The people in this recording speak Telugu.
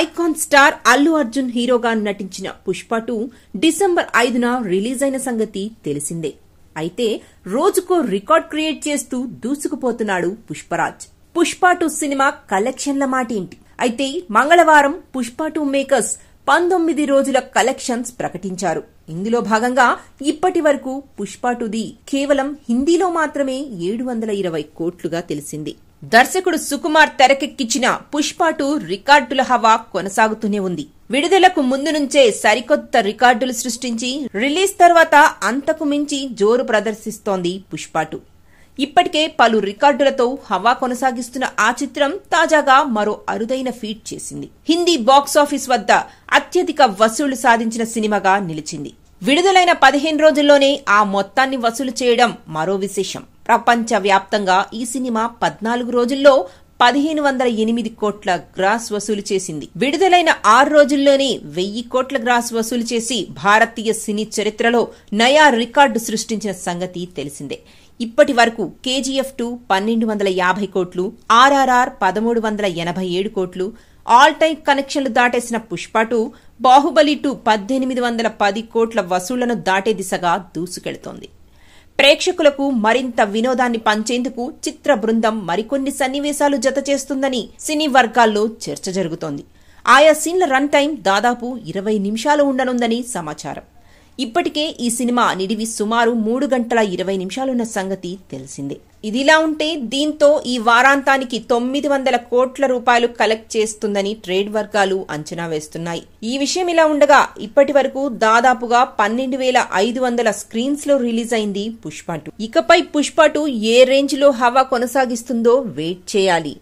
ఐకాన్ స్టార్ అల్లు అర్జున్ హీరోగా నటించిన పుష్ప 2 డిసెంబర్ 5న రిలీజ్ అయిన సంగతి తెలిసిందే. అయితే రోజుకో రికార్డ్ క్రియేట్ చేస్తూ దూసుకుపోతున్నాడు పుష్పరాజ్. పుష్ప 2 సినిమా కలెక్షన్ల మాటేంటి? అయితే మంగళవారం పుష్ప 2 మేకర్స్ 19 రోజుల కలెక్షన్స్ ప్రకటించారు. ఇందులో భాగంగా ఇప్పటి వరకు పుష్ప 2ది కేవలం హిందీలో మాత్రమే 720 కోట్లుగా తెలిసింది. దర్శకుడు సుకుమార్ తెరకెక్కించిన పుష్ప 2 రికార్డుల హవా కొనసాగుతూనే ఉంది. విడుదలకు ముందు నుంచే సరికొత్త రికార్డులు సృష్టించి రిలీజ్ తర్వాత అంతకు మించి జోరు ప్రదర్శిస్తోంది పుష్ప 2. ఇప్పటికే పలు రికార్డులతో హవా కొనసాగిస్తున్న ఆ చిత్రం తాజాగా మరో అరుదైన ఫీట్ చేసింది. హిందీ బాక్సాఫీస్ వద్ద అత్యధిక వసూళ్లు సాధించిన సినిమాగా నిలిచింది. విడుదలైన 15 రోజుల్లోనే ఆ మొత్తాన్ని వసూలు చేయడం మరో విశేషం. ప్రపంచ వ్యాప్తంగా ఈ సినిమా 14 రోజుల్లో 1508 కోట్ల గ్రాస్ వసూలు చేసింది. విడుదలైన 6 రోజుల్లోనే 1000 కోట్ల గ్రాస్ వసూలు చేసి భారతీయ సినీ చరిత్రలో నయా రికార్డు సృష్టించిన సంగతి తెలిసిందే. ఇప్పటి వరకు కేజీఎఫ్ 2 1250 కోట్లు, ఆర్ఆర్ఆర్ 1387 కోట్లు, ఆల్ టైమ్ కనెక్షన్లు దాటేసిన పుష్ప 2, బాహుబలి 2 1810 కోట్ల వసూళ్లను దాటే దిశగా దూసుకెళ్తోంది. ప్రేక్షకులకు మరింత వినోదాన్ని పంచేందుకు చిత్ర బృందం మరికొన్ని సన్నివేశాలు జత చేస్తుందని సినీ వర్గాల్లో చర్చ జరుగుతోంది. ఆయా సీన్ల రన్ టైం దాదాపు 20 నిమిషాలు ఉండనుందని సమాచారం. ఇప్పటికే ఈ సినిమా నిడివి సుమారు 3 గంటల 20 నిమిషాలున్న సంగతి తెలిసిందే. ఇదిలా ఉంటే దీంతో ఈ వారాంతానికి 900 కోట్ల రూపాయలు కలెక్ట్ చేస్తుందని ట్రేడ్ వర్గాలు అంచనా వేస్తున్నాయి. ఈ విషయం ఇలా ఉండగా ఇప్పటి వరకు దాదాపుగా 12,500 స్క్రీన్స్ లో రిలీజ్ అయింది పుష్ప 2. ఇకపై పుష్ప 2 ఏ రేంజ్ లో హవా కొనసాగిస్తుందో వెయిట్ చేయాలి.